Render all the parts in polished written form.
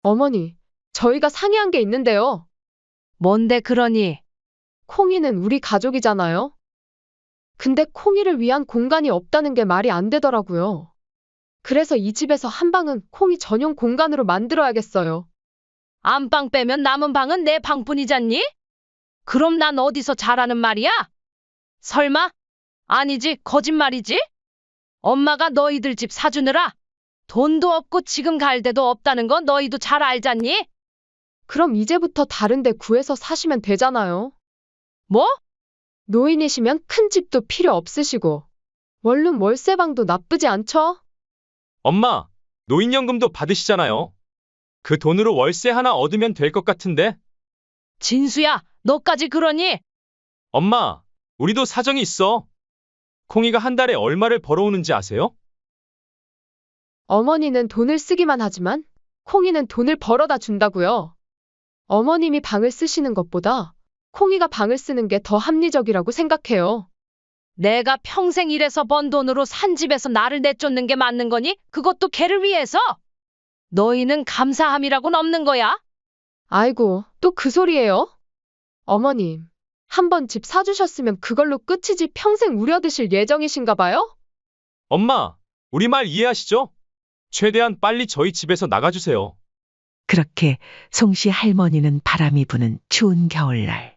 어머니, 저희가 상의한 게 있는데요. 뭔데 그러니? 콩이는 우리 가족이잖아요. 근데 콩이를 위한 공간이 없다는 게 말이 안 되더라고요. 그래서 이 집에서 한 방은 콩이 전용 공간으로 만들어야겠어요. 안방 빼면 남은 방은 내 방뿐이잖니? 그럼 난 어디서 자라는 말이야? 설마? 아니지, 거짓말이지? 엄마가 너희들 집 사주느라 돈도 없고 지금 갈 데도 없다는 거 너희도 잘 알잖니? 그럼 이제부터 다른 데 구해서 사시면 되잖아요. 뭐? 노인이시면 큰 집도 필요 없으시고, 원룸 월세방도 나쁘지 않죠? 엄마, 노인연금도 받으시잖아요. 그 돈으로 월세 하나 얻으면 될 것 같은데? 진수야, 너까지 그러니? 엄마, 우리도 사정이 있어. 콩이가 한 달에 얼마를 벌어오는지 아세요? 어머니는 돈을 쓰기만 하지만, 콩이는 돈을 벌어다 준다고요. 어머님이 방을 쓰시는 것보다 콩이가 방을 쓰는 게 더 합리적이라고 생각해요. 내가 평생 일해서 번 돈으로 산 집에서 나를 내쫓는 게 맞는 거니? 그것도 걔를 위해서? 너희는 감사함이라고는 없는 거야? 아이고, 또 그 소리예요? 어머님, 한 번 집 사주셨으면 그걸로 끝이지 평생 우려드실 예정이신가 봐요? 엄마, 우리 말 이해하시죠? 최대한 빨리 저희 집에서 나가주세요. 그렇게 송씨 할머니는 바람이 부는 추운 겨울날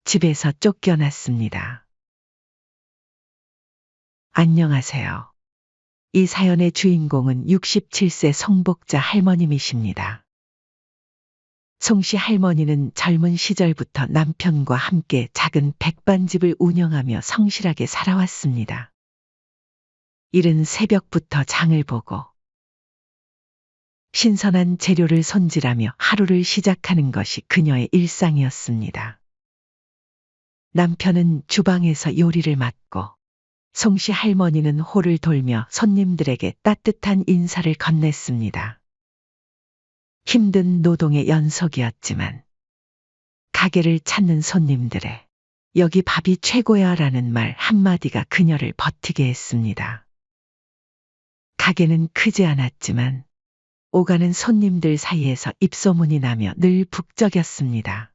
집에서 쫓겨났습니다. 안녕하세요. 이 사연의 주인공은 67세 송복자 할머님이십니다. 송씨 할머니는 젊은 시절부터 남편과 함께 작은 백반집을 운영하며 성실하게 살아왔습니다. 이른 새벽부터 장을 보고 신선한 재료를 손질하며 하루를 시작하는 것이 그녀의 일상이었습니다. 남편은 주방에서 요리를 맡고 송씨 할머니는 홀을 돌며 손님들에게 따뜻한 인사를 건넸습니다. 힘든 노동의 연속이었지만 가게를 찾는 손님들의 여기 밥이 최고야 라는 말 한마디가 그녀를 버티게 했습니다. 가게는 크지 않았지만 오가는 손님들 사이에서 입소문이 나며 늘 북적였습니다.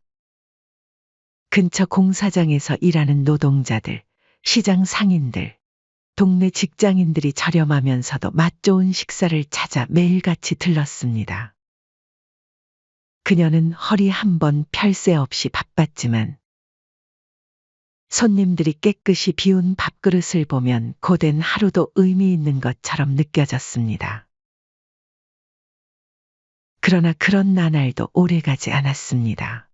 근처 공사장에서 일하는 노동자들, 시장 상인들, 동네 직장인들이 저렴하면서도 맛 좋은 식사를 찾아 매일같이 들렀습니다. 그녀는 허리 한번 펼 새 없이 바빴지만 손님들이 깨끗이 비운 밥그릇을 보면 고된 하루도 의미 있는 것처럼 느껴졌습니다. 그러나 그런 나날도 오래가지 않았습니다.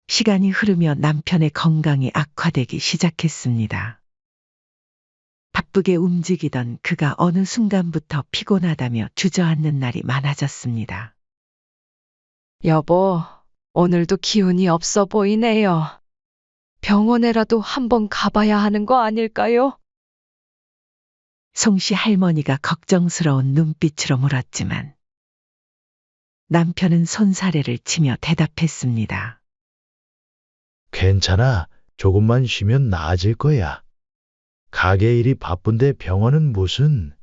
시간이 흐르며 남편의 건강이 악화되기 시작했습니다. 바쁘게 움직이던 그가 어느 순간부터 피곤하다며 주저앉는 날이 많아졌습니다. 여보, 오늘도 기운이 없어 보이네요. 병원에라도 한번 가봐야 하는 거 아닐까요? 송씨 할머니가 걱정스러운 눈빛으로 물었지만 남편은 손사래를 치며 대답했습니다. 괜찮아. 조금만 쉬면 나아질 거야. 가게 일이 바쁜데 병원은 무슨...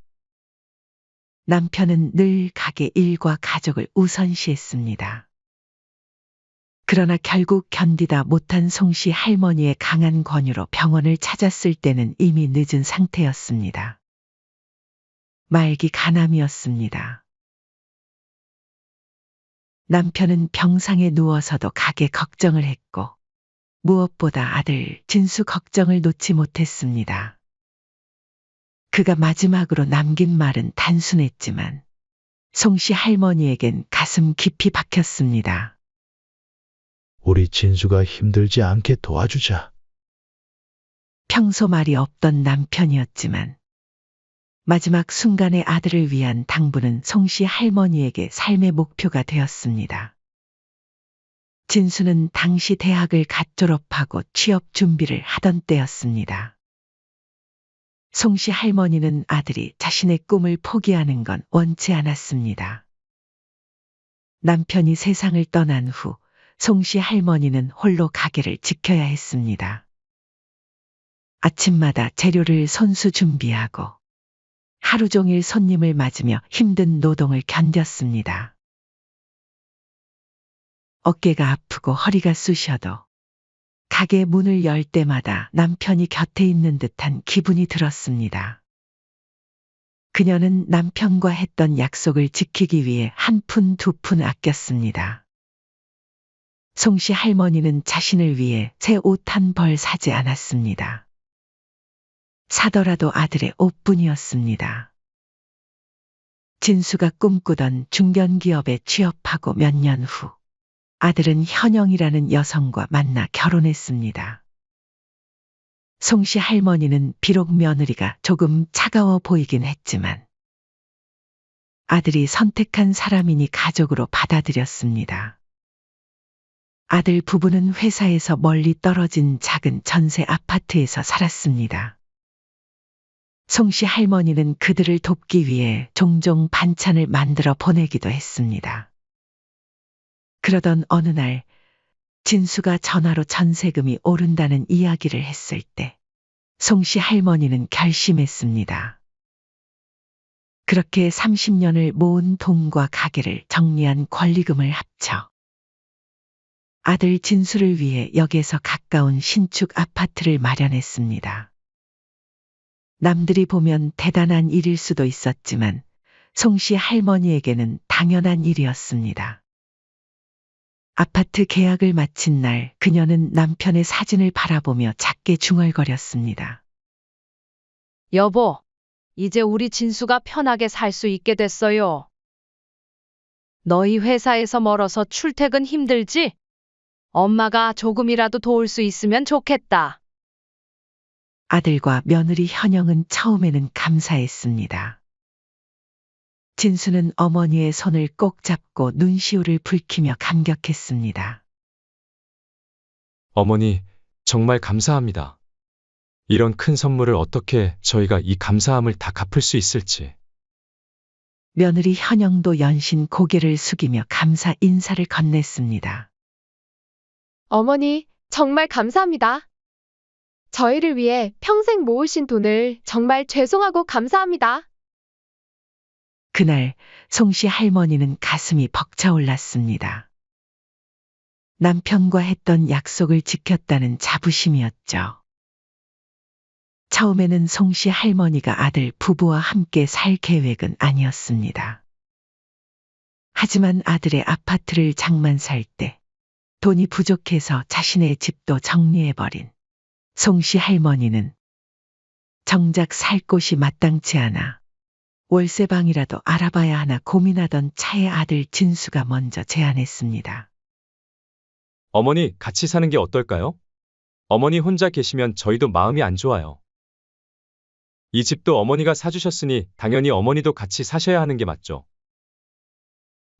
남편은 늘 가게 일과 가족을 우선시했습니다. 그러나 결국 견디다 못한 송씨 할머니의 강한 권유로 병원을 찾았을 때는 이미 늦은 상태였습니다. 말기 간암이었습니다. 남편은 병상에 누워서도 가게 걱정을 했고 무엇보다 아들 진수 걱정을 놓지 못했습니다. 그가 마지막으로 남긴 말은 단순했지만 송씨 할머니에겐 가슴 깊이 박혔습니다. 우리 진수가 힘들지 않게 도와주자. 평소 말이 없던 남편이었지만 마지막 순간의 아들을 위한 당부는 송씨 할머니에게 삶의 목표가 되었습니다. 진수는 당시 대학을 갓 졸업하고 취업 준비를 하던 때였습니다. 송씨 할머니는 아들이 자신의 꿈을 포기하는 건 원치 않았습니다. 남편이 세상을 떠난 후 송씨 할머니는 홀로 가게를 지켜야 했습니다. 아침마다 재료를 손수 준비하고 하루 종일 손님을 맞으며 힘든 노동을 견뎠습니다. 어깨가 아프고 허리가 쑤셔도 가게 문을 열 때마다 남편이 곁에 있는 듯한 기분이 들었습니다. 그녀는 남편과 했던 약속을 지키기 위해 한 푼 두 푼 아꼈습니다. 송씨 할머니는 자신을 위해 새 옷 한 벌 사지 않았습니다. 사더라도 아들의 옷뿐이었습니다. 진수가 꿈꾸던 중견기업에 취업하고 몇 년 후 아들은 현영이라는 여성과 만나 결혼했습니다. 송씨 할머니는 비록 며느리가 조금 차가워 보이긴 했지만 아들이 선택한 사람이니 가족으로 받아들였습니다. 아들 부부는 회사에서 멀리 떨어진 작은 전세 아파트에서 살았습니다. 송씨 할머니는 그들을 돕기 위해 종종 반찬을 만들어 보내기도 했습니다. 그러던 어느 날 진수가 전화로 전세금이 오른다는 이야기를 했을 때 송씨 할머니는 결심했습니다. 그렇게 30년을 모은 돈과 가게를 정리한 권리금을 합쳐 아들 진수를 위해 역에서 가까운 신축 아파트를 마련했습니다. 남들이 보면 대단한 일일 수도 있었지만 송씨 할머니에게는 당연한 일이었습니다. 아파트 계약을 마친 날 그녀는 남편의 사진을 바라보며 작게 중얼거렸습니다. 여보, 이제 우리 진수가 편하게 살 수 있게 됐어요. 너희 회사에서 멀어서 출퇴근 힘들지? 엄마가 조금이라도 도울 수 있으면 좋겠다. 아들과 며느리 현영은 처음에는 감사했습니다. 진수는 어머니의 손을 꼭 잡고 눈시울을 붉히며 감격했습니다. 어머니, 정말 감사합니다. 이런 큰 선물을 어떻게 저희가 이 감사함을 다 갚을 수 있을지. 며느리 현영도 연신 고개를 숙이며 감사 인사를 건넸습니다. 어머니, 정말 감사합니다. 저희를 위해 평생 모으신 돈을 정말 죄송하고 감사합니다. 그날 송씨 할머니는 가슴이 벅차올랐습니다. 남편과 했던 약속을 지켰다는 자부심이었죠. 처음에는 송씨 할머니가 아들 부부와 함께 살 계획은 아니었습니다. 하지만 아들의 아파트를 장만 살 때 돈이 부족해서 자신의 집도 정리해버린 송씨 할머니는 정작 살 곳이 마땅치 않아 월세방이라도 알아봐야 하나 고민하던 차에 아들 진수가 먼저 제안했습니다. 어머니, 같이 사는 게 어떨까요? 어머니 혼자 계시면 저희도 마음이 안 좋아요. 이 집도 어머니가 사주셨으니 당연히 어머니도 같이 사셔야 하는 게 맞죠.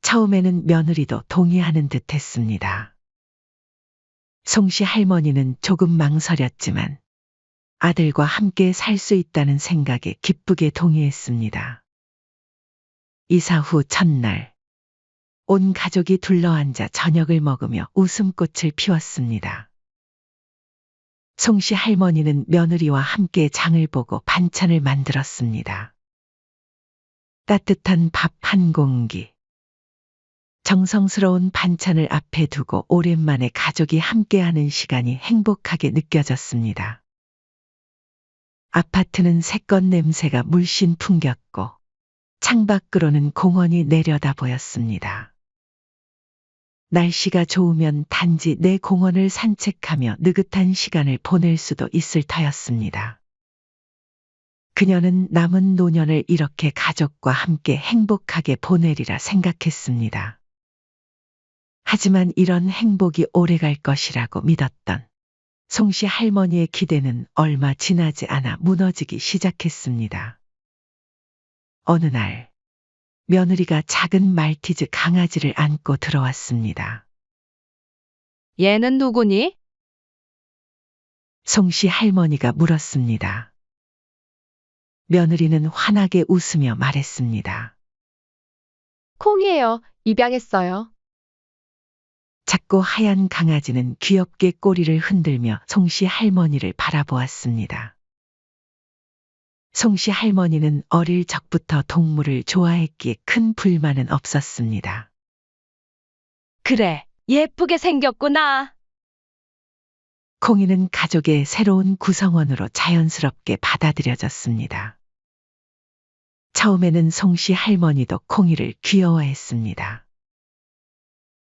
처음에는 며느리도 동의하는 듯 했습니다. 송씨 할머니는 조금 망설였지만 아들과 함께 살 수 있다는 생각에 기쁘게 동의했습니다. 이사 후 첫날, 온 가족이 둘러앉아 저녁을 먹으며 웃음꽃을 피웠습니다. 송씨 할머니는 며느리와 함께 장을 보고 반찬을 만들었습니다. 따뜻한 밥 한 공기, 정성스러운 반찬을 앞에 두고 오랜만에 가족이 함께하는 시간이 행복하게 느껴졌습니다. 아파트는 새것 냄새가 물씬 풍겼고 창밖으로는 공원이 내려다 보였습니다. 날씨가 좋으면 단지 내 공원을 산책하며 느긋한 시간을 보낼 수도 있을 터였습니다. 그녀는 남은 노년을 이렇게 가족과 함께 행복하게 보내리라 생각했습니다. 하지만 이런 행복이 오래갈 것이라고 믿었던 송씨 할머니의 기대는 얼마 지나지 않아 무너지기 시작했습니다. 어느 날 며느리가 작은 말티즈 강아지를 안고 들어왔습니다. 얘는 누구니? 송씨 할머니가 물었습니다. 며느리는 환하게 웃으며 말했습니다. 콩이에요. 입양했어요. 작고 하얀 강아지는 귀엽게 꼬리를 흔들며 송씨 할머니를 바라보았습니다. 송씨 할머니는 어릴 적부터 동물을 좋아했기에 큰 불만은 없었습니다. 그래, 예쁘게 생겼구나. 콩이는 가족의 새로운 구성원으로 자연스럽게 받아들여졌습니다. 처음에는 송씨 할머니도 콩이를 귀여워했습니다.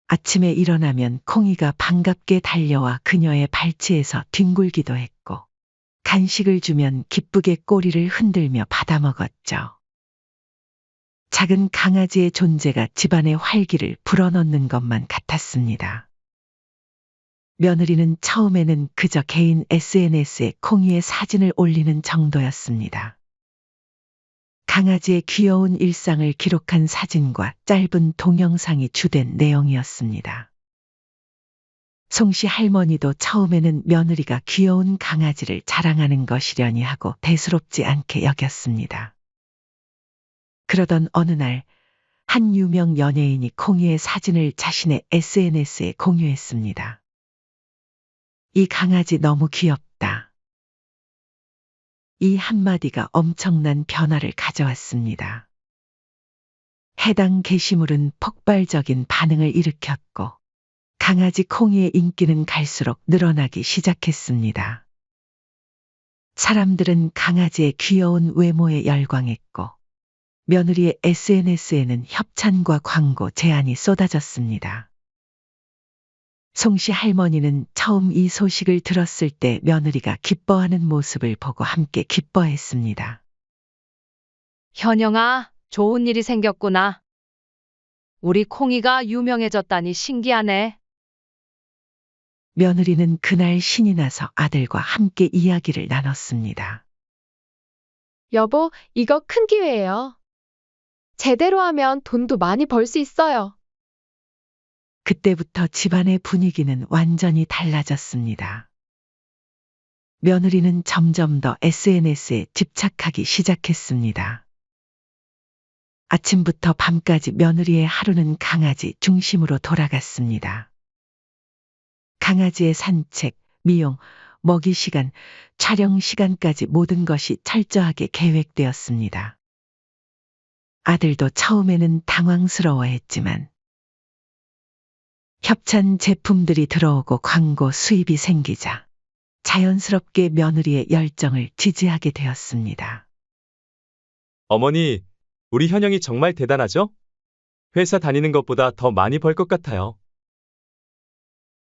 아침에 일어나면 콩이가 반갑게 달려와 그녀의 발치에서 뒹굴기도 했고, 간식을 주면 기쁘게 꼬리를 흔들며 받아먹었죠. 작은 강아지의 존재가 집안의 활기를 불어넣는 것만 같았습니다. 며느리는 처음에는 그저 개인 SNS에 콩이의 사진을 올리는 정도였습니다. 강아지의 귀여운 일상을 기록한 사진과 짧은 동영상이 주된 내용이었습니다. 송씨 할머니도 처음에는 며느리가 귀여운 강아지를 자랑하는 것이려니 하고 대수롭지 않게 여겼습니다. 그러던 어느 날, 한 유명 연예인이 콩이의 사진을 자신의 SNS에 공유했습니다. 이 강아지 너무 귀엽다. 이 한마디가 엄청난 변화를 가져왔습니다. 해당 게시물은 폭발적인 반응을 일으켰고, 강아지 콩이의 인기는 갈수록 늘어나기 시작했습니다. 사람들은 강아지의 귀여운 외모에 열광했고, 며느리의 SNS에는 협찬과 광고 제안이 쏟아졌습니다. 송씨 할머니는 처음 이 소식을 들었을 때 며느리가 기뻐하는 모습을 보고 함께 기뻐했습니다. 현영아, 좋은 일이 생겼구나. 우리 콩이가 유명해졌다니 신기하네. 며느리는 그날 신이 나서 아들과 함께 이야기를 나눴습니다. 여보, 이거 큰 기회예요. 제대로 하면 돈도 많이 벌 수 있어요. 그때부터 집안의 분위기는 완전히 달라졌습니다. 며느리는 점점 더 SNS에 집착하기 시작했습니다. 아침부터 밤까지 며느리의 하루는 강아지 중심으로 돌아갔습니다. 강아지의 산책, 미용, 먹이 시간, 촬영 시간까지 모든 것이 철저하게 계획되었습니다. 아들도 처음에는 당황스러워했지만 협찬 제품들이 들어오고 광고 수입이 생기자 자연스럽게 며느리의 열정을 지지하게 되었습니다. 어머니, 우리 현영이 정말 대단하죠? 회사 다니는 것보다 더 많이 벌 것 같아요.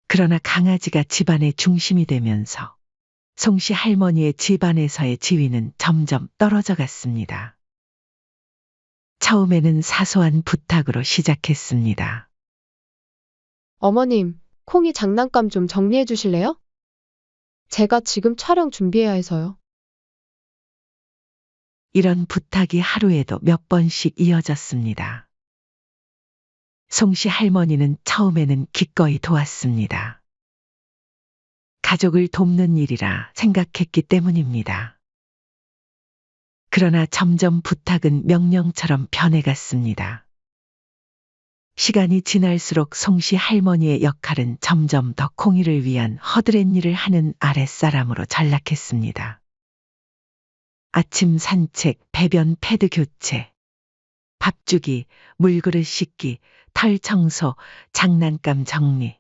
그러나 강아지가 집안의 중심이 되면서 송씨 할머니의 집안에서의 지위는 점점 떨어져 갔습니다. 처음에는 사소한 부탁으로 시작했습니다. 어머님, 콩이 장난감 좀 정리해 주실래요? 제가 지금 촬영 준비해야 해서요. 이런 부탁이 하루에도 몇 번씩 이어졌습니다. 송씨 할머니는 처음에는 기꺼이 도왔습니다. 가족을 돕는 일이라 생각했기 때문입니다. 그러나 점점 부탁은 명령처럼 변해갔습니다. 시간이 지날수록 송씨 할머니의 역할은 점점 더 콩이를 위한 허드렛 일을 하는 아랫사람으로 전락했습니다. 아침 산책, 배변 패드 교체, 밥 주기, 물그릇 씻기, 털 청소, 장난감 정리.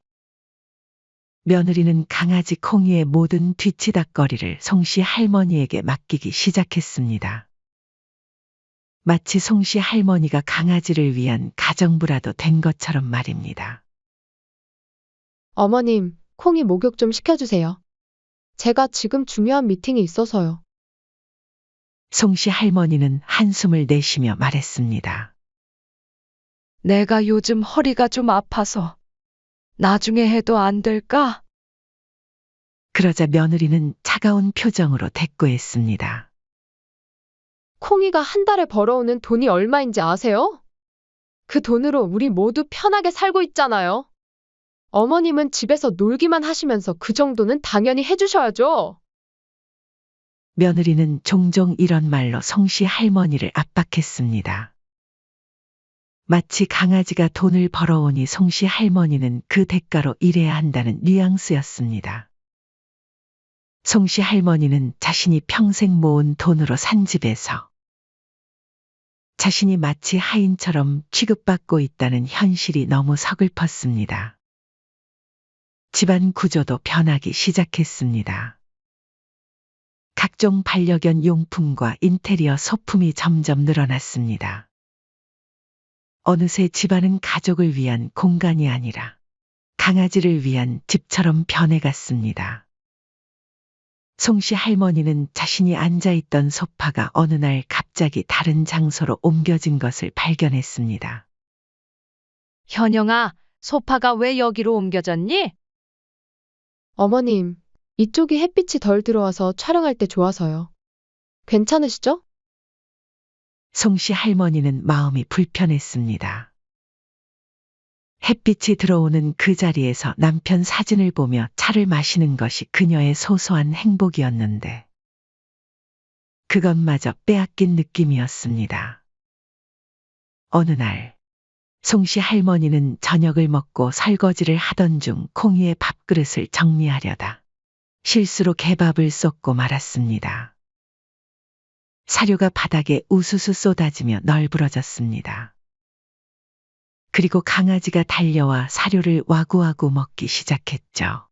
며느리는 강아지 콩이의 모든 뒤치다꺼리를 송씨 할머니에게 맡기기 시작했습니다. 마치 송씨 할머니가 강아지를 위한 가정부라도 된 것처럼 말입니다. 어머님, 콩이 목욕 좀 시켜주세요. 제가 지금 중요한 미팅이 있어서요. 송씨 할머니는 한숨을 내쉬며 말했습니다. 내가 요즘 허리가 좀 아파서 나중에 해도 안 될까? 그러자 며느리는 차가운 표정으로 대꾸했습니다. 콩이가 한 달에 벌어오는 돈이 얼마인지 아세요? 그 돈으로 우리 모두 편하게 살고 있잖아요. 어머님은 집에서 놀기만 하시면서 그 정도는 당연히 해주셔야죠. 며느리는 종종 이런 말로 송씨 할머니를 압박했습니다. 마치 강아지가 돈을 벌어오니 송씨 할머니는 그 대가로 일해야 한다는 뉘앙스였습니다. 송씨 할머니는 자신이 평생 모은 돈으로 산 집에서 자신이 마치 하인처럼 취급받고 있다는 현실이 너무 서글펐습니다. 집안 구조도 변하기 시작했습니다. 각종 반려견 용품과 인테리어 소품이 점점 늘어났습니다. 어느새 집안은 가족을 위한 공간이 아니라 강아지를 위한 집처럼 변해갔습니다. 송씨 할머니는 자신이 앉아있던 소파가 어느 날 갑자기 다른 장소로 옮겨진 것을 발견했습니다. 현영아, 소파가 왜 여기로 옮겨졌니? 어머님, 이쪽이 햇빛이 덜 들어와서 촬영할 때 좋아서요. 괜찮으시죠? 송씨 할머니는 마음이 불편했습니다. 햇빛이 들어오는 그 자리에서 남편 사진을 보며 차를 마시는 것이 그녀의 소소한 행복이었는데 그것마저 빼앗긴 느낌이었습니다. 어느 날 송씨 할머니는 저녁을 먹고 설거지를 하던 중 콩이의 밥그릇을 정리하려다 실수로 개밥을 쏟고 말았습니다. 사료가 바닥에 우수수 쏟아지며 널브러졌습니다. 그리고 강아지가 달려와 사료를 와구와구 먹기 시작했죠.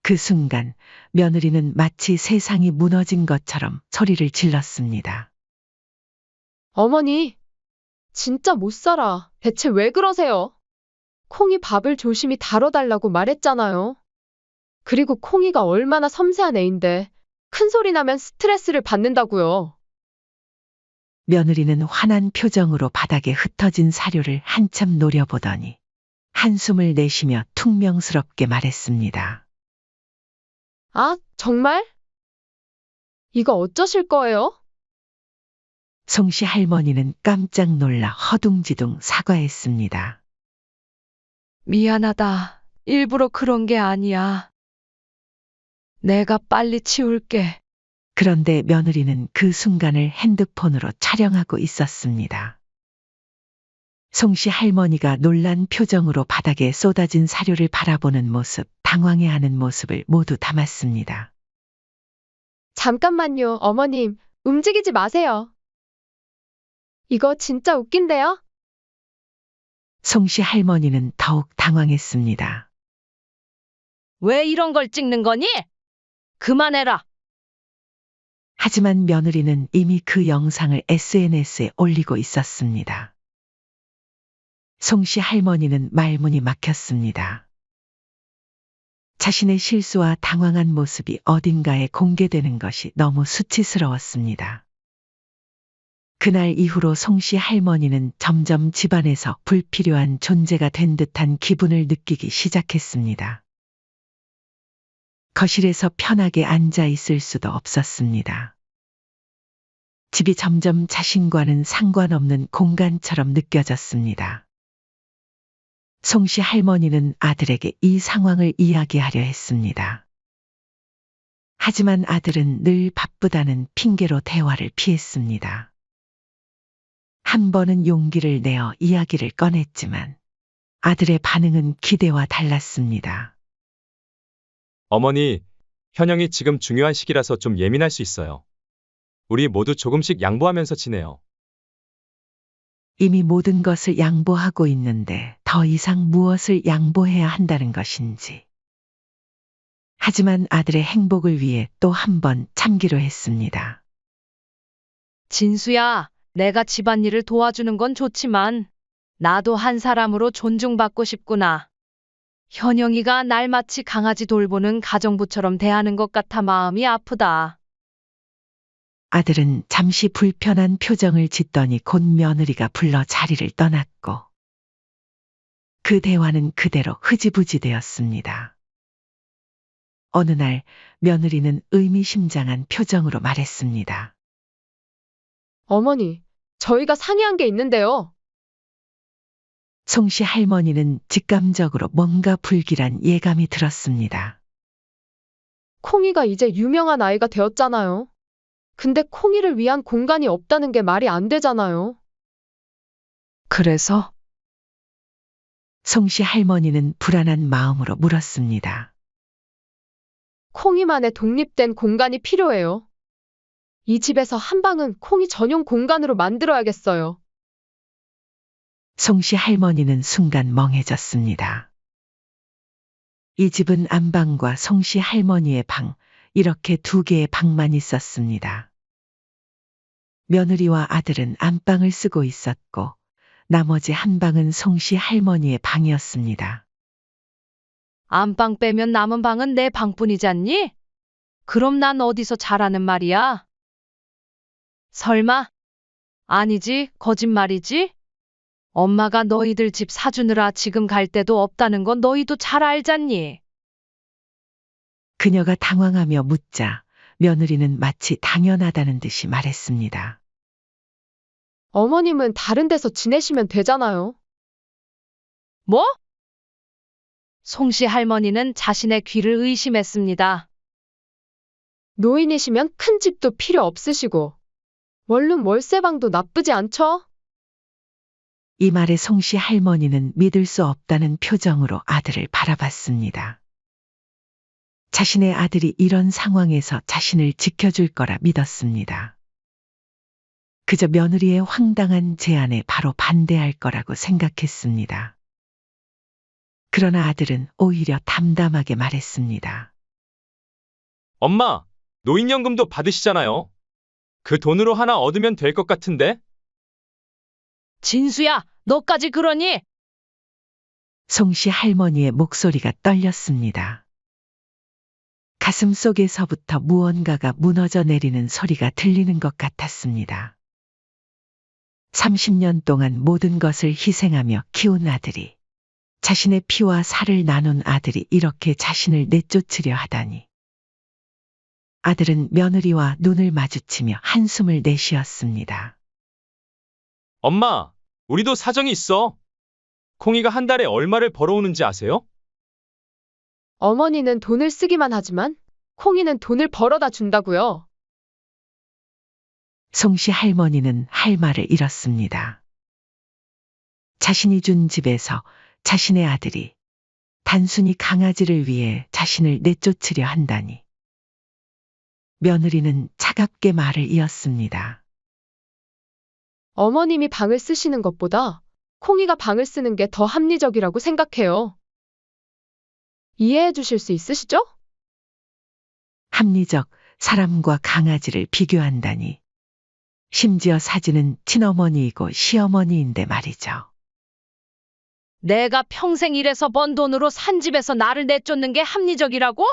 그 순간 며느리는 마치 세상이 무너진 것처럼 소리를 질렀습니다. 어머니, 진짜 못 살아. 대체 왜 그러세요? 콩이 밥을 조심히 다뤄달라고 말했잖아요. 그리고 콩이가 얼마나 섬세한 애인데 큰 소리 나면 스트레스를 받는다고요. 며느리는 화난 표정으로 바닥에 흩어진 사료를 한참 노려보더니 한숨을 내쉬며 퉁명스럽게 말했습니다. 아, 정말? 이거 어쩌실 거예요? 송씨 할머니는 깜짝 놀라 허둥지둥 사과했습니다. 미안하다. 일부러 그런 게 아니야. 내가 빨리 치울게. 그런데 며느리는 그 순간을 핸드폰으로 촬영하고 있었습니다. 송씨 할머니가 놀란 표정으로 바닥에 쏟아진 사료를 바라보는 모습, 당황해하는 모습을 모두 담았습니다. 잠깐만요, 어머님. 움직이지 마세요. 이거 진짜 웃긴데요? 송씨 할머니는 더욱 당황했습니다. 왜 이런 걸 찍는 거니? 그만해라. 하지만 며느리는 이미 그 영상을 SNS에 올리고 있었습니다. 송씨 할머니는 말문이 막혔습니다. 자신의 실수와 당황한 모습이 어딘가에 공개되는 것이 너무 수치스러웠습니다. 그날 이후로 송씨 할머니는 점점 집안에서 불필요한 존재가 된 듯한 기분을 느끼기 시작했습니다. 거실에서 편하게 앉아 있을 수도 없었습니다. 집이 점점 자신과는 상관없는 공간처럼 느껴졌습니다. 송씨 할머니는 아들에게 이 상황을 이야기하려 했습니다. 하지만 아들은 늘 바쁘다는 핑계로 대화를 피했습니다. 한 번은 용기를 내어 이야기를 꺼냈지만 아들의 반응은 기대와 달랐습니다. 어머니, 현영이 지금 중요한 시기라서 좀 예민할 수 있어요. 우리 모두 조금씩 양보하면서 지내요. 이미 모든 것을 양보하고 있는데 더 이상 무엇을 양보해야 한다는 것인지. 하지만 아들의 행복을 위해 또 한 번 참기로 했습니다. 진수야, 내가 집안일을 도와주는 건 좋지만 나도 한 사람으로 존중받고 싶구나. 현영이가 날 마치 강아지 돌보는 가정부처럼 대하는 것 같아 마음이 아프다. 아들은 잠시 불편한 표정을 짓더니 곧 며느리가 불러 자리를 떠났고 그 대화는 그대로 흐지부지 되었습니다. 어느 날 며느리는 의미심장한 표정으로 말했습니다. 어머니, 저희가 상의한 게 있는데요. 송씨 할머니는 직감적으로 뭔가 불길한 예감이 들었습니다. 콩이가 이제 유명한 아이가 되었잖아요. 근데 콩이를 위한 공간이 없다는 게 말이 안 되잖아요. 그래서? 송씨 할머니는 불안한 마음으로 물었습니다. 콩이만의 독립된 공간이 필요해요. 이 집에서 한 방은 콩이 전용 공간으로 만들어야겠어요. 송씨 할머니는 순간 멍해졌습니다. 이 집은 안방과 송씨 할머니의 방, 이렇게 두 개의 방만 있었습니다. 며느리와 아들은 안방을 쓰고 있었고, 나머지 한 방은 송씨 할머니의 방이었습니다. 안방 빼면 남은 방은 내 방뿐이잖니? 그럼 난 어디서 자라는 말이야? 설마? 아니지, 거짓말이지? 엄마가 너희들 집 사주느라 지금 갈 데도 없다는 건 너희도 잘 알잖니? 그녀가 당황하며 묻자 며느리는 마치 당연하다는 듯이 말했습니다. 어머님은 다른 데서 지내시면 되잖아요. 뭐? 송씨 할머니는 자신의 귀를 의심했습니다. 노인이시면 큰 집도 필요 없으시고, 원룸 월세방도 나쁘지 않죠? 이 말에 송씨 할머니는 믿을 수 없다는 표정으로 아들을 바라봤습니다. 자신의 아들이 이런 상황에서 자신을 지켜줄 거라 믿었습니다. 그저 며느리의 황당한 제안에 바로 반대할 거라고 생각했습니다. 그러나 아들은 오히려 담담하게 말했습니다. 엄마, 노인연금도 받으시잖아요. 그 돈으로 하나 얻으면 될 것 같은데? 진수야, 너까지 그러니? 송씨 할머니의 목소리가 떨렸습니다. 가슴 속에서부터 무언가가 무너져 내리는 소리가 들리는 것 같았습니다. 30년 동안 모든 것을 희생하며 키운 아들이, 자신의 피와 살을 나눈 아들이 이렇게 자신을 내쫓으려 하다니. 아들은 며느리와 눈을 마주치며 한숨을 내쉬었습니다. 엄마, 우리도 사정이 있어. 콩이가 한 달에 얼마를 벌어오는지 아세요? 어머니는 돈을 쓰기만 하지만, 콩이는 돈을 벌어다 준다고요. 송씨 할머니는 할 말을 잃었습니다. 자신이 준 집에서 자신의 아들이 단순히 강아지를 위해 자신을 내쫓으려 한다니. 며느리는 차갑게 말을 이었습니다. 어머님이 방을 쓰시는 것보다 콩이가 방을 쓰는 게 더 합리적이라고 생각해요. 이해해 주실 수 있으시죠? 합리적, 사람과 강아지를 비교한다니. 심지어 사진은 친어머니이고 시어머니인데 말이죠. 내가 평생 일해서 번 돈으로 산 집에서 나를 내쫓는 게 합리적이라고?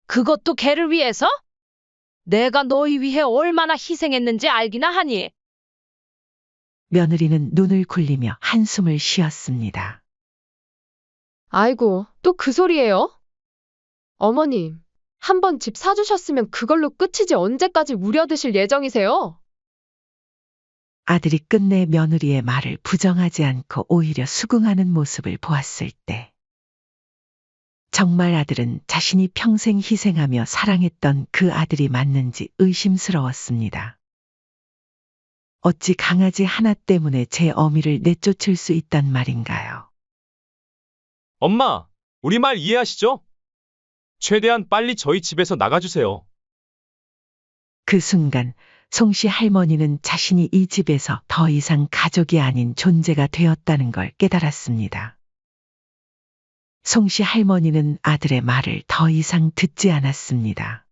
그것도 걔를 위해서? 내가 너희 위해 얼마나 희생했는지 알기나 하니? 며느리는 눈을 굴리며 한숨을 쉬었습니다. 아이고, 또 그 소리예요? 어머님, 한번 집 사주셨으면 그걸로 끝이지 언제까지 우려드실 예정이세요? 아들이 끝내 며느리의 말을 부정하지 않고 오히려 수긍하는 모습을 보았을 때, 정말 아들은 자신이 평생 희생하며 사랑했던 그 아들이 맞는지 의심스러웠습니다. 어찌 강아지 하나 때문에 제 어미를 내쫓을 수 있단 말인가요? 엄마, 우리 말 이해하시죠? 최대한 빨리 저희 집에서 나가주세요. 그 순간 송씨 할머니는 자신이 이 집에서 더 이상 가족이 아닌 존재가 되었다는 걸 깨달았습니다. 송씨 할머니는 아들의 말을 더 이상 듣지 않았습니다.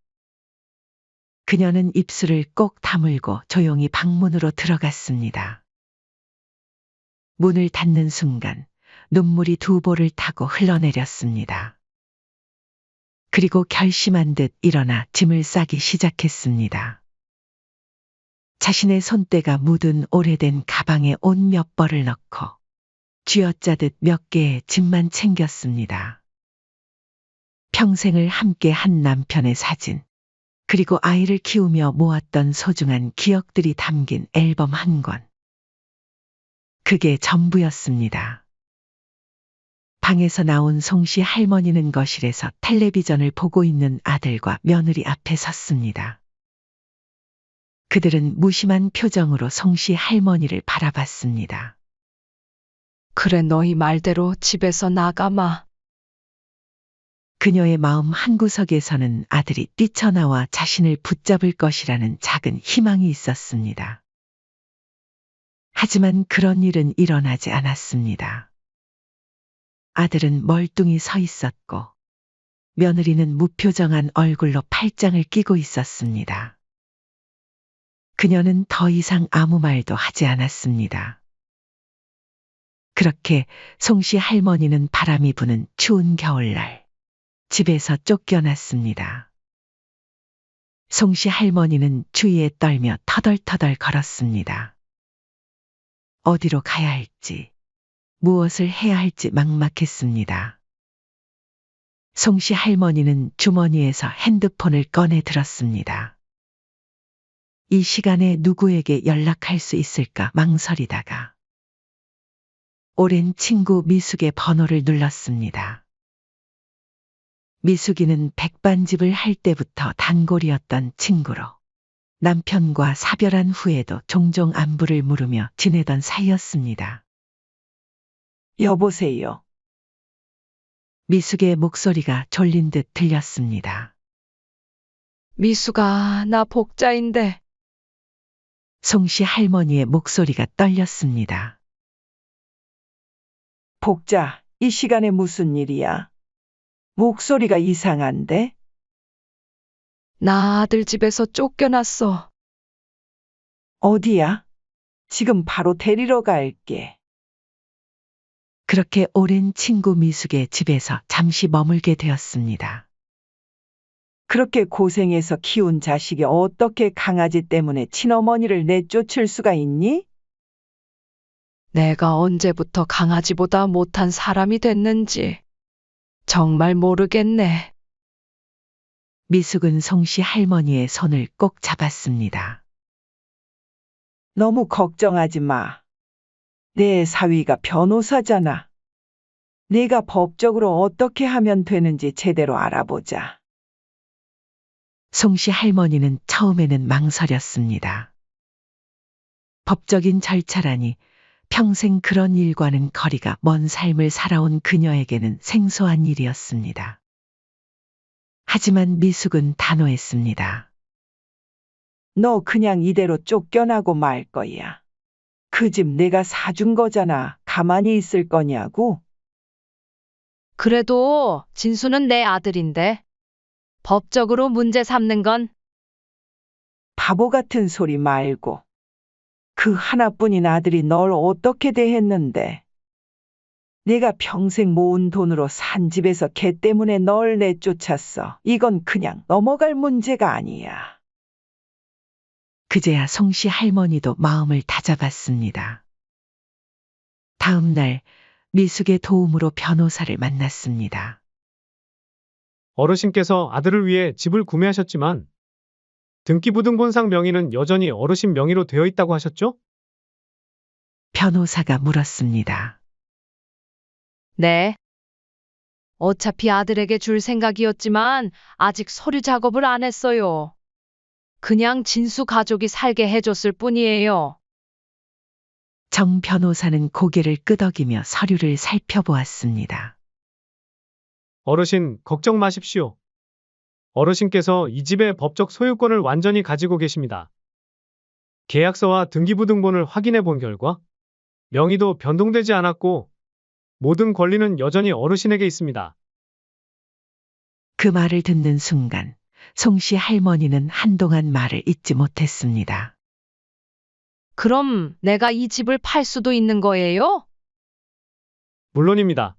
그녀는 입술을 꼭 다물고 조용히 방문으로 들어갔습니다. 문을 닫는 순간 눈물이 두 볼을 타고 흘러내렸습니다. 그리고 결심한 듯 일어나 짐을 싸기 시작했습니다. 자신의 손때가 묻은 오래된 가방에 옷 몇 벌을 넣고 쥐어짜듯 몇 개의 짐만 챙겼습니다. 평생을 함께 한 남편의 사진, 그리고 아이를 키우며 모았던 소중한 기억들이 담긴 앨범 한 권. 그게 전부였습니다. 방에서 나온 송씨 할머니는 거실에서 텔레비전을 보고 있는 아들과 며느리 앞에 섰습니다. 그들은 무심한 표정으로 송씨 할머니를 바라봤습니다. 그래, 너희 말대로 집에서 나가마. 그녀의 마음 한구석에서는 아들이 뛰쳐나와 자신을 붙잡을 것이라는 작은 희망이 있었습니다. 하지만 그런 일은 일어나지 않았습니다. 아들은 멀뚱히 서 있었고 며느리는 무표정한 얼굴로 팔짱을 끼고 있었습니다. 그녀는 더 이상 아무 말도 하지 않았습니다. 그렇게 송씨 할머니는 바람이 부는 추운 겨울날 집에서 쫓겨났습니다. 송씨 할머니는 추위에 떨며 터덜터덜 걸었습니다. 어디로 가야 할지, 무엇을 해야 할지 막막했습니다. 송씨 할머니는 주머니에서 핸드폰을 꺼내 들었습니다. 이 시간에 누구에게 연락할 수 있을까 망설이다가 오랜 친구 미숙의 번호를 눌렀습니다. 미숙이는 백반집을 할 때부터 단골이었던 친구로 남편과 사별한 후에도 종종 안부를 물으며 지내던 사이였습니다. 여보세요. 미숙의 목소리가 졸린 듯 들렸습니다. 미숙아, 나 복자인데. 송씨 할머니의 목소리가 떨렸습니다. 복자, 이 시간에 무슨 일이야? 목소리가 이상한데? 나 아들 집에서 쫓겨났어. 어디야? 지금 바로 데리러 갈게. 그렇게 오랜 친구 미숙의 집에서 잠시 머물게 되었습니다. 그렇게 고생해서 키운 자식이 어떻게 강아지 때문에 친어머니를 내쫓을 수가 있니? 내가 언제부터 강아지보다 못한 사람이 됐는지 정말 모르겠네. 미숙은 송씨 할머니의 손을 꼭 잡았습니다. 너무 걱정하지 마. 내 사위가 변호사잖아. 내가 법적으로 어떻게 하면 되는지 제대로 알아보자. 송씨 할머니는 처음에는 망설였습니다. 법적인 절차라니 평생 그런 일과는 거리가 먼 삶을 살아온 그녀에게는 생소한 일이었습니다. 하지만 미숙은 단호했습니다. 너 그냥 이대로 쫓겨나고 말 거야. 그 집 내가 사준 거잖아. 가만히 있을 거냐고? 그래도 진수는 내 아들인데. 법적으로 문제 삼는 건 바보 같은 소리 말고. 그 하나뿐인 아들이 널 어떻게 대했는데. 내가 평생 모은 돈으로 산 집에서 걔 때문에 널 내쫓았어. 이건 그냥 넘어갈 문제가 아니야. 그제야 송씨 할머니도 마음을 다잡았습니다. 다음 날 미숙의 도움으로 변호사를 만났습니다. 어르신께서 아들을 위해 집을 구매하셨지만 등기부등본상 명의는 여전히 어르신 명의로 되어 있다고 하셨죠? 변호사가 물었습니다. 네. 어차피 아들에게 줄 생각이었지만 아직 서류 작업을 안 했어요. 그냥 진수 가족이 살게 해줬을 뿐이에요. 정 변호사는 고개를 끄덕이며 서류를 살펴보았습니다. 어르신, 걱정 마십시오. 어르신께서 이 집의 법적 소유권을 완전히 가지고 계십니다. 계약서와 등기부등본을 확인해 본 결과 명의도 변동되지 않았고 모든 권리는 여전히 어르신에게 있습니다. 그 말을 듣는 순간 송씨 할머니는 한동안 말을 잇지 못했습니다. 그럼 내가 이 집을 팔 수도 있는 거예요? 물론입니다.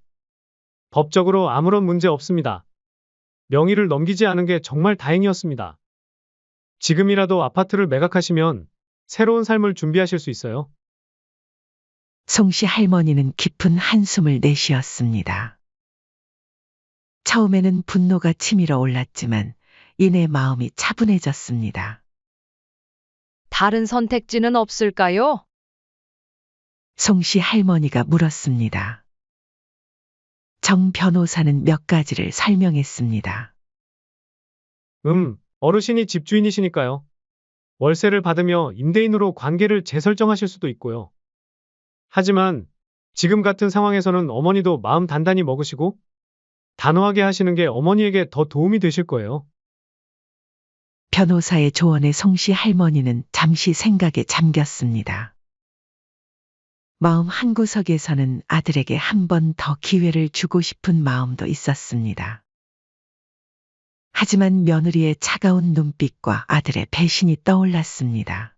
법적으로 아무런 문제 없습니다. 명의를 넘기지 않은 게 정말 다행이었습니다. 지금이라도 아파트를 매각하시면 새로운 삶을 준비하실 수 있어요. 송씨 할머니는 깊은 한숨을 내쉬었습니다. 처음에는 분노가 치밀어 올랐지만 이내 마음이 차분해졌습니다. 다른 선택지는 없을까요? 송씨 할머니가 물었습니다. 정 변호사는 몇 가지를 설명했습니다. 어르신이 집주인이시니까요. 월세를 받으며 임대인으로 관계를 재설정하실 수도 있고요. 하지만 지금 같은 상황에서는 어머니도 마음 단단히 먹으시고 단호하게 하시는 게 어머니에게 더 도움이 되실 거예요. 변호사의 조언에 송씨 할머니는 잠시 생각에 잠겼습니다. 마음 한구석에서는 아들에게 한 번 더 기회를 주고 싶은 마음도 있었습니다. 하지만 며느리의 차가운 눈빛과 아들의 배신이 떠올랐습니다.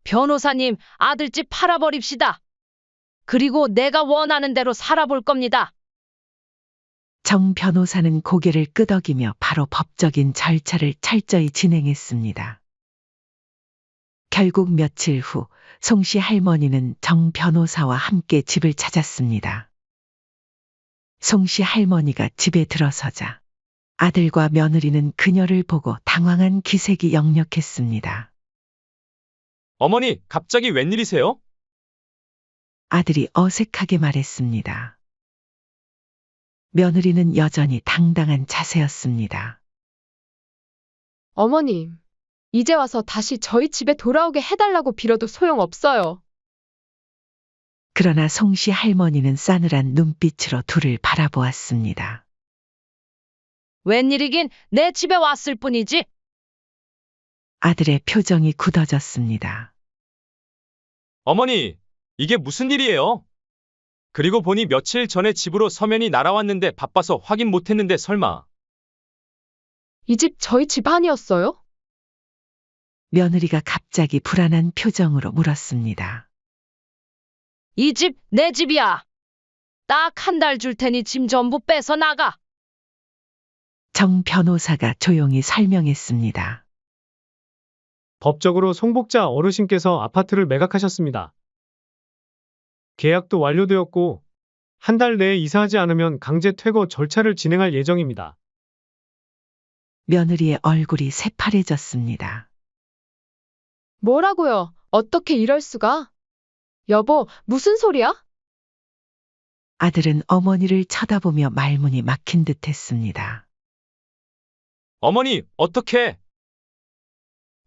변호사님, 아들집 팔아버립시다. 그리고 내가 원하는 대로 살아볼 겁니다. 정 변호사는 고개를 끄덕이며 바로 법적인 절차를 철저히 진행했습니다. 결국 며칠 후 송씨 할머니는 정 변호사와 함께 집을 찾았습니다. 송씨 할머니가 집에 들어서자 아들과 며느리는 그녀를 보고 당황한 기색이 역력했습니다. 어머니, 갑자기 웬일이세요? 아들이 어색하게 말했습니다. 며느리는 여전히 당당한 자세였습니다. 어머님, 이제 와서 다시 저희 집에 돌아오게 해달라고 빌어도 소용없어요. 그러나 송씨 할머니는 싸늘한 눈빛으로 둘을 바라보았습니다. 웬일이긴 내 집에 왔을 뿐이지. 아들의 표정이 굳어졌습니다. 어머니, 이게 무슨 일이에요? 그리고 보니 며칠 전에 집으로 서면이 날아왔는데 바빠서 확인 못했는데 설마. 이 집 저희 집안이었어요? 며느리가 갑자기 불안한 표정으로 물었습니다. 이 집 내 집이야. 딱 한 달 줄 테니 짐 전부 빼서 나가. 정 변호사가 조용히 설명했습니다. 법적으로 송복자 어르신께서 아파트를 매각하셨습니다. 계약도 완료되었고 한 달 내에 이사하지 않으면 강제 퇴거 절차를 진행할 예정입니다. 며느리의 얼굴이 새파래졌습니다. 뭐라고요? 어떻게 이럴 수가? 여보, 무슨 소리야? 아들은 어머니를 쳐다보며 말문이 막힌 듯 했습니다. 어머니, 어떡해?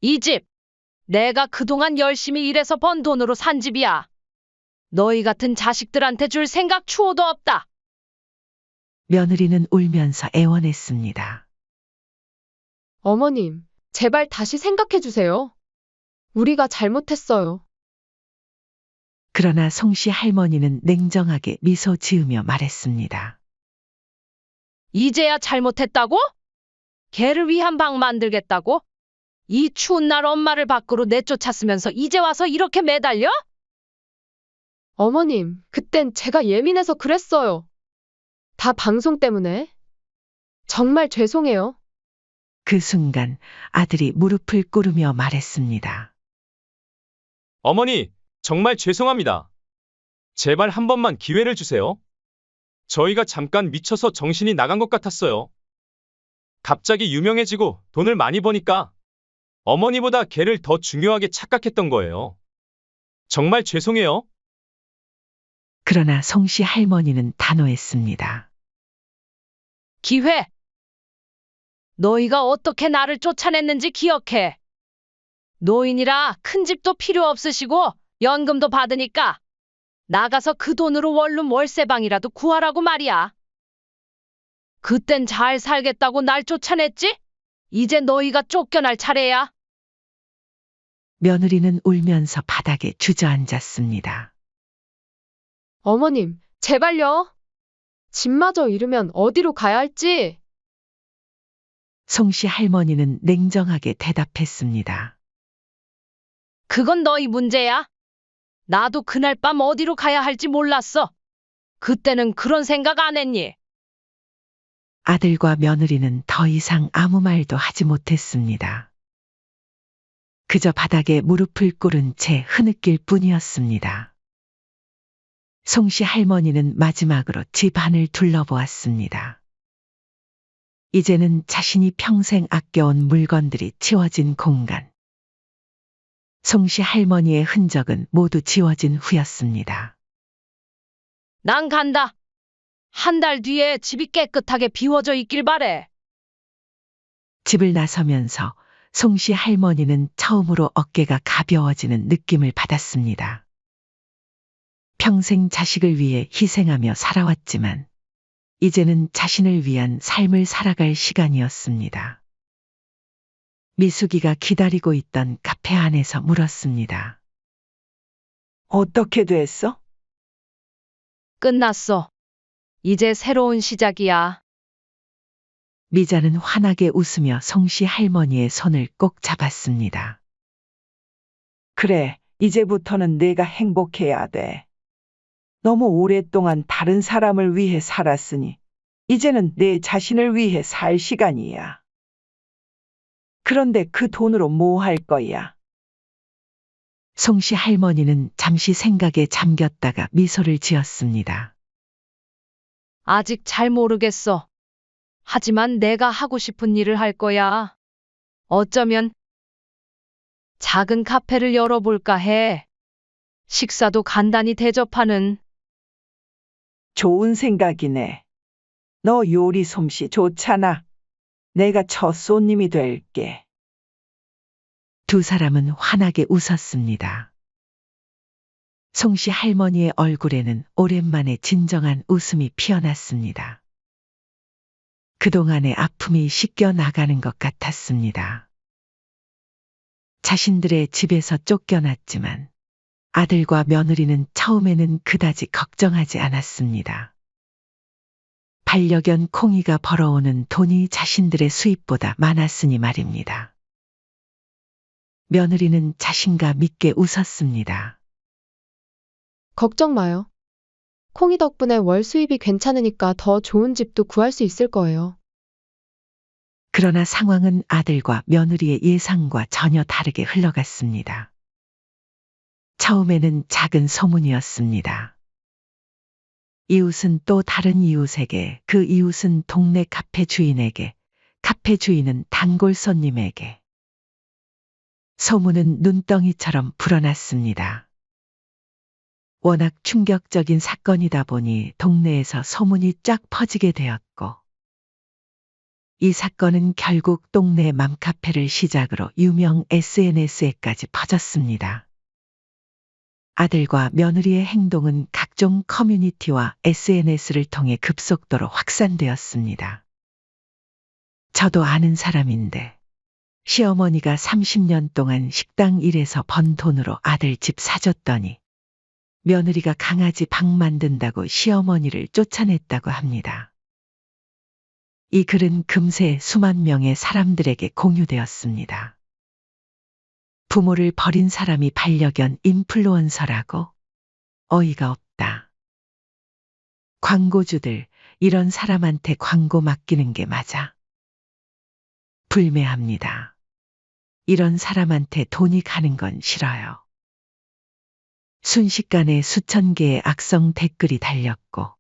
이 집, 내가 그동안 열심히 일해서 번 돈으로 산 집이야. 너희 같은 자식들한테 줄 생각 추호도 없다. 며느리는 울면서 애원했습니다. 어머님, 제발 다시 생각해 주세요. 우리가 잘못했어요. 그러나 송씨 할머니는 냉정하게 미소 지으며 말했습니다. 이제야 잘못했다고? 걔를 위한 방 만들겠다고? 이 추운 날 엄마를 밖으로 내쫓았으면서 이제 와서 이렇게 매달려? 어머님, 그땐 제가 예민해서 그랬어요. 다 방송 때문에. 정말 죄송해요. 그 순간 아들이 무릎을 꿇으며 말했습니다. 어머니, 정말 죄송합니다. 제발 한 번만 기회를 주세요. 저희가 잠깐 미쳐서 정신이 나간 것 같았어요. 갑자기 유명해지고 돈을 많이 버니까 어머니보다 걔를 더 중요하게 착각했던 거예요. 정말 죄송해요. 그러나 송씨 할머니는 단호했습니다. 기회. 너희가 어떻게 나를 쫓아냈는지 기억해. 노인이라 큰 집도 필요 없으시고 연금도 받으니까 나가서 그 돈으로 원룸 월세방이라도 구하라고 말이야. 그땐 잘 살겠다고 날 쫓아냈지? 이제 너희가 쫓겨날 차례야. 며느리는 울면서 바닥에 주저앉았습니다. 어머님, 제발요. 집마저 잃으면 어디로 가야 할지. 송씨 할머니는 냉정하게 대답했습니다. 그건 너희 문제야. 나도 그날 밤 어디로 가야 할지 몰랐어. 그때는 그런 생각 안 했니? 아들과 며느리는 더 이상 아무 말도 하지 못했습니다. 그저 바닥에 무릎을 꿇은 채 흐느낄 뿐이었습니다. 송씨 할머니는 마지막으로 집 안을 둘러보았습니다. 이제는 자신이 평생 아껴온 물건들이 치워진 공간. 송씨 할머니의 흔적은 모두 지워진 후였습니다. 난 간다. 한 달 뒤에 집이 깨끗하게 비워져 있길 바래. 집을 나서면서 송씨 할머니는 처음으로 어깨가 가벼워지는 느낌을 받았습니다. 평생 자식을 위해 희생하며 살아왔지만 이제는 자신을 위한 삶을 살아갈 시간이었습니다. 미숙이가 기다리고 있던 카페 안에서 물었습니다. 어떻게 됐어? 끝났어. 이제 새로운 시작이야. 미자는 환하게 웃으며 송씨 할머니의 손을 꼭 잡았습니다. 그래, 이제부터는 내가 행복해야 돼. 너무 오랫동안 다른 사람을 위해 살았으니, 이제는 내 자신을 위해 살 시간이야. 그런데 그 돈으로 뭐 할 거야? 송씨 할머니는 잠시 생각에 잠겼다가 미소를 지었습니다. 아직 잘 모르겠어. 하지만 내가 하고 싶은 일을 할 거야. 어쩌면 작은 카페를 열어볼까 해. 식사도 간단히 대접하는. 좋은 생각이네. 너 요리 솜씨 좋잖아. 내가 첫 손님이 될게. 두 사람은 환하게 웃었습니다. 송씨 할머니의 얼굴에는 오랜만에 진정한 웃음이 피어났습니다. 그동안의 아픔이 씻겨 나가는 것 같았습니다. 자신들의 집에서 쫓겨났지만 아들과 며느리는 처음에는 그다지 걱정하지 않았습니다. 반려견 콩이가 벌어오는 돈이 자신들의 수입보다 많았으니 말입니다. 며느리는 자신감 있게 웃었습니다. 걱정 마요. 콩이 덕분에 월 수입이 괜찮으니까 더 좋은 집도 구할 수 있을 거예요. 그러나 상황은 아들과 며느리의 예상과 전혀 다르게 흘러갔습니다. 처음에는 작은 소문이었습니다. 이웃은 또 다른 이웃에게, 그 이웃은 동네 카페 주인에게, 카페 주인은 단골 손님에게. 소문은 눈덩이처럼 불어났습니다. 워낙 충격적인 사건이다 보니 동네에서 소문이 쫙 퍼지게 되었고, 이 사건은 결국 동네 맘카페를 시작으로 유명 SNS에까지 퍼졌습니다. 아들과 며느리의 행동은 각종 커뮤니티와 SNS를 통해 급속도로 확산되었습니다. 저도 아는 사람인데, 시어머니가 30년 동안 식당 일에서 번 돈으로 아들 집 사줬더니 며느리가 강아지 방 만든다고 시어머니를 쫓아냈다고 합니다. 이 글은 금세 수만 명의 사람들에게 공유되었습니다. 부모를 버린 사람이 반려견 인플루언서라고? 어이가 없다. 광고주들, 이런 사람한테 광고 맡기는 게 맞아? 불매합니다. 이런 사람한테 돈이 가는 건 싫어요. 순식간에 수천 개의 악성 댓글이 달렸고,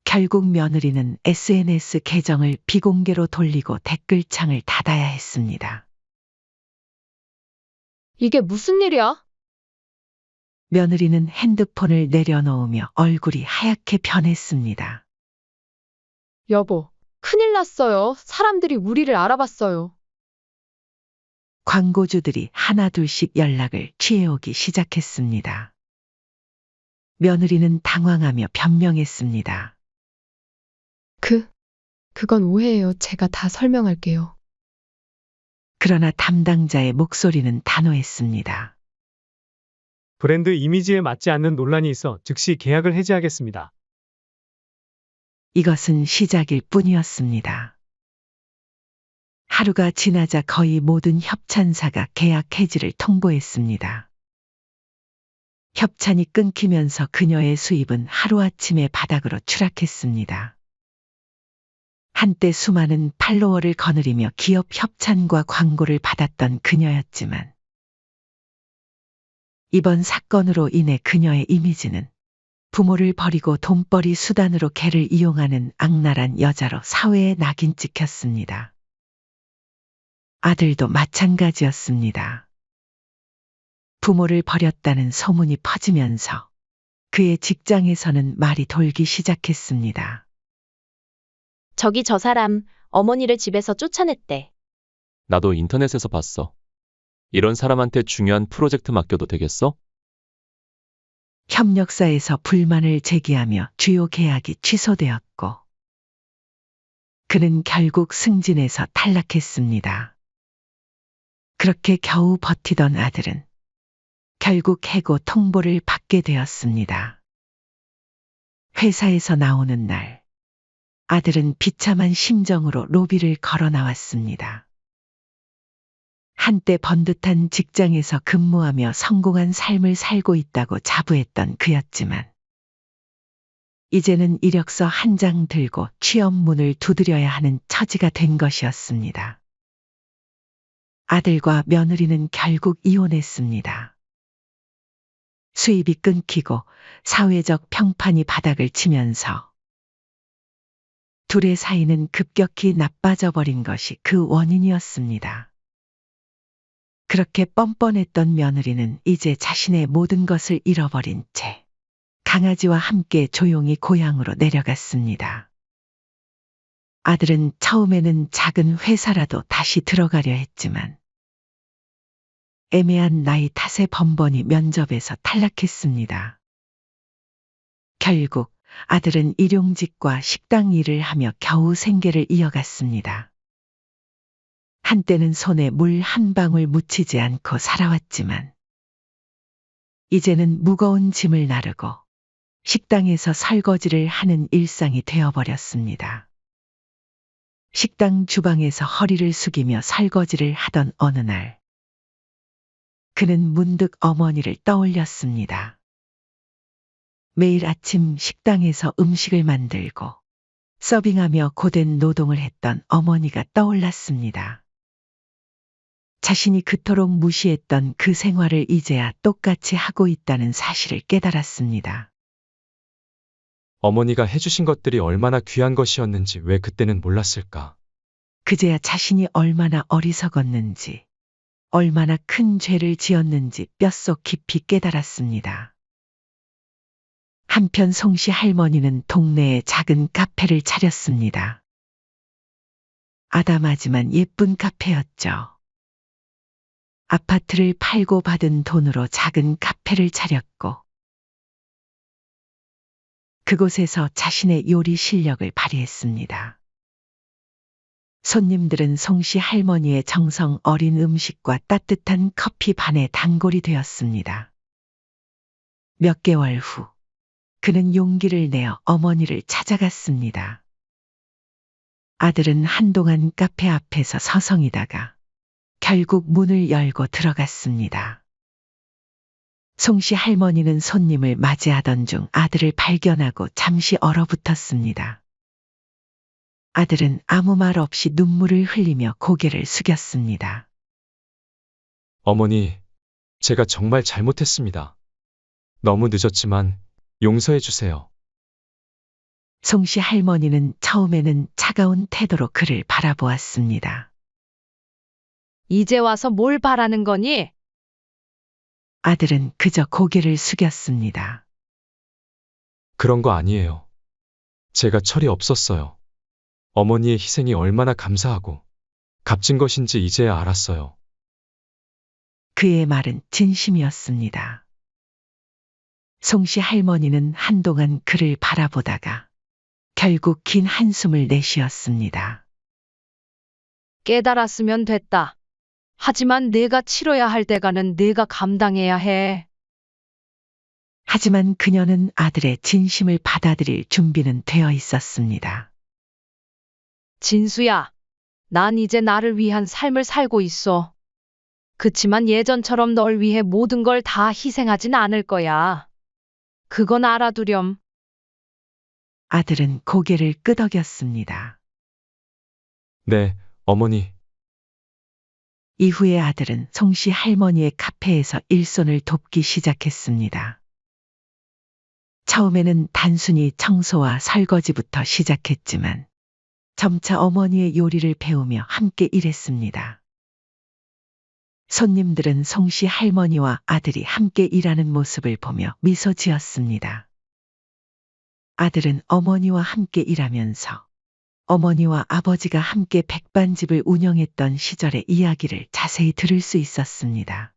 결국 며느리는 SNS 계정을 비공개로 돌리고 댓글창을 닫아야 했습니다. 이게 무슨 일이야? 며느리는 핸드폰을 내려놓으며 얼굴이 하얗게 변했습니다. 여보, 큰일 났어요. 사람들이 우리를 알아봤어요. 광고주들이 하나둘씩 연락을 취해오기 시작했습니다. 며느리는 당황하며 변명했습니다. 그건 오해예요. 제가 다 설명할게요. 그러나 담당자의 목소리는 단호했습니다. 브랜드 이미지에 맞지 않는 논란이 있어 즉시 계약을 해지하겠습니다. 이것은 시작일 뿐이었습니다. 하루가 지나자 거의 모든 협찬사가 계약 해지를 통보했습니다. 협찬이 끊기면서 그녀의 수입은 하루아침에 바닥으로 추락했습니다. 한때 수많은 팔로워를 거느리며 기업 협찬과 광고를 받았던 그녀였지만, 이번 사건으로 인해 그녀의 이미지는 부모를 버리고 돈벌이 수단으로 개를 이용하는 악랄한 여자로 사회에 낙인 찍혔습니다. 아들도 마찬가지였습니다. 부모를 버렸다는 소문이 퍼지면서 그의 직장에서는 말이 돌기 시작했습니다. 저기 저 사람, 어머니를 집에서 쫓아냈대. 나도 인터넷에서 봤어. 이런 사람한테 중요한 프로젝트 맡겨도 되겠어? 협력사에서 불만을 제기하며 주요 계약이 취소되었고, 그는 결국 승진해서 탈락했습니다. 그렇게 겨우 버티던 아들은 결국 해고 통보를 받게 되었습니다. 회사에서 나오는 날, 아들은 비참한 심정으로 로비를 걸어 나왔습니다. 한때 번듯한 직장에서 근무하며 성공한 삶을 살고 있다고 자부했던 그였지만, 이제는 이력서 한 장 들고 취업 문을 두드려야 하는 처지가 된 것이었습니다. 아들과 며느리는 결국 이혼했습니다. 수입이 끊기고 사회적 평판이 바닥을 치면서 둘의 사이는 급격히 나빠져 버린 것이 그 원인이었습니다. 그렇게 뻔뻔했던 며느리는 이제 자신의 모든 것을 잃어버린 채 강아지와 함께 조용히 고향으로 내려갔습니다. 아들은 처음에는 작은 회사라도 다시 들어가려 했지만 애매한 나이 탓에 번번이 면접에서 탈락했습니다. 결국 아들은 일용직과 식당 일을 하며 겨우 생계를 이어갔습니다. 한때는 손에 물 한 방울 묻히지 않고 살아왔지만 이제는 무거운 짐을 나르고 식당에서 설거지를 하는 일상이 되어버렸습니다. 식당 주방에서 허리를 숙이며 설거지를 하던 어느 날, 그는 문득 어머니를 떠올렸습니다. 매일 아침 식당에서 음식을 만들고 서빙하며 고된 노동을 했던 어머니가 떠올랐습니다. 자신이 그토록 무시했던 그 생활을 이제야 똑같이 하고 있다는 사실을 깨달았습니다. 어머니가 해주신 것들이 얼마나 귀한 것이었는지 왜 그때는 몰랐을까? 그제야 자신이 얼마나 어리석었는지, 얼마나 큰 죄를 지었는지 뼛속 깊이 깨달았습니다. 한편 송씨 할머니는 동네에 작은 카페를 차렸습니다. 아담하지만 예쁜 카페였죠. 아파트를 팔고 받은 돈으로 작은 카페를 차렸고, 그곳에서 자신의 요리 실력을 발휘했습니다. 손님들은 송씨 할머니의 정성 어린 음식과 따뜻한 커피 반에 단골이 되었습니다. 몇 개월 후, 그는 용기를 내어 어머니를 찾아갔습니다. 아들은 한동안 카페 앞에서 서성이다가 결국 문을 열고 들어갔습니다. 송씨 할머니는 손님을 맞이하던 중 아들을 발견하고 잠시 얼어붙었습니다. 아들은 아무 말 없이 눈물을 흘리며 고개를 숙였습니다. 어머니, 제가 정말 잘못했습니다. 너무 늦었지만 용서해 주세요. 송씨 할머니는 처음에는 차가운 태도로 그를 바라보았습니다. 이제 와서 뭘 바라는 거니? 아들은 그저 고개를 숙였습니다. 그런 거 아니에요. 제가 철이 없었어요. 어머니의 희생이 얼마나 감사하고 값진 것인지 이제야 알았어요. 그의 말은 진심이었습니다. 송씨 할머니는 한동안 그를 바라보다가 결국 긴 한숨을 내쉬었습니다. 깨달았으면 됐다. 하지만 내가 치러야 할 대가는 내가 감당해야 해. 하지만 그녀는 아들의 진심을 받아들일 준비는 되어 있었습니다. 진수야, 난 이제 나를 위한 삶을 살고 있어. 그치만 예전처럼 널 위해 모든 걸 다 희생하진 않을 거야. 그건 알아두렴. 아들은 고개를 끄덕였습니다. 네, 어머니. 이후에 아들은 송씨 할머니의 카페에서 일손을 돕기 시작했습니다. 처음에는 단순히 청소와 설거지부터 시작했지만 점차 어머니의 요리를 배우며 함께 일했습니다. 손님들은 송씨 할머니와 아들이 함께 일하는 모습을 보며 미소 지었습니다. 아들은 어머니와 함께 일하면서 어머니와 아버지가 함께 백반집을 운영했던 시절의 이야기를 자세히 들을 수 있었습니다.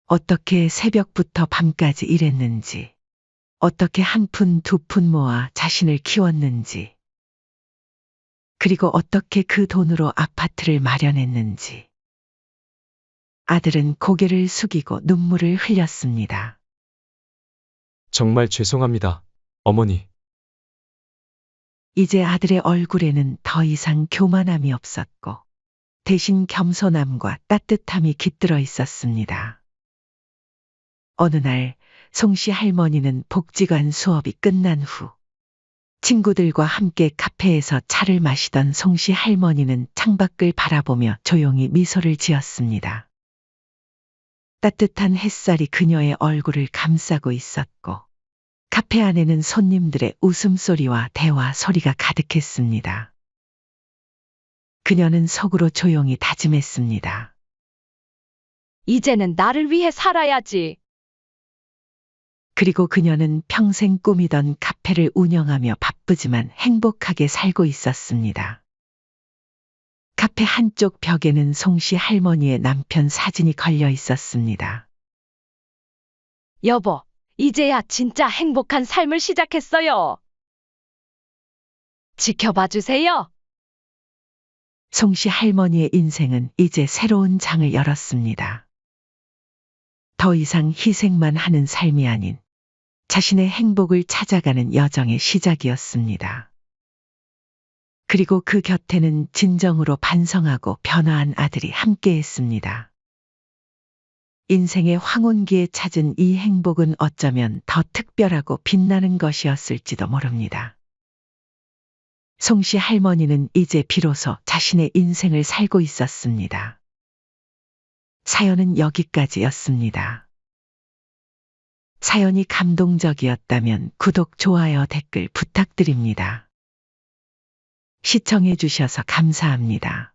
어떻게 새벽부터 밤까지 일했는지, 어떻게 한 푼 두 푼 모아 자신을 키웠는지, 그리고 어떻게 그 돈으로 아파트를 마련했는지. 아들은 고개를 숙이고 눈물을 흘렸습니다. 정말 죄송합니다, 어머니. 이제 아들의 얼굴에는 더 이상 교만함이 없었고 대신 겸손함과 따뜻함이 깃들어 있었습니다. 어느 날 송씨 할머니는 복지관 수업이 끝난 후 친구들과 함께 카페에서 차를 마시던 송씨 할머니는 창밖을 바라보며 조용히 미소를 지었습니다. 따뜻한 햇살이 그녀의 얼굴을 감싸고 있었고 카페 안에는 손님들의 웃음소리와 대화 소리가 가득했습니다. 그녀는 속으로 조용히 다짐했습니다. 이제는 나를 위해 살아야지. 그리고 그녀는 평생 꿈이던 카페를 운영하며 바쁘지만 행복하게 살고 있었습니다. 카페 한쪽 벽에는 송씨 할머니의 남편 사진이 걸려 있었습니다. 여보, 이제야 진짜 행복한 삶을 시작했어요. 지켜봐 주세요. 송씨 할머니의 인생은 이제 새로운 장을 열었습니다. 더 이상 희생만 하는 삶이 아닌 자신의 행복을 찾아가는 여정의 시작이었습니다. 그리고 그 곁에는 진정으로 반성하고 변화한 아들이 함께했습니다. 인생의 황혼기에 찾은 이 행복은 어쩌면 더 특별하고 빛나는 것이었을지도 모릅니다. 송씨 할머니는 이제 비로소 자신의 인생을 살고 있었습니다. 사연은 여기까지였습니다. 사연이 감동적이었다면 구독, 좋아요, 댓글 부탁드립니다. 시청해 주셔서 감사합니다.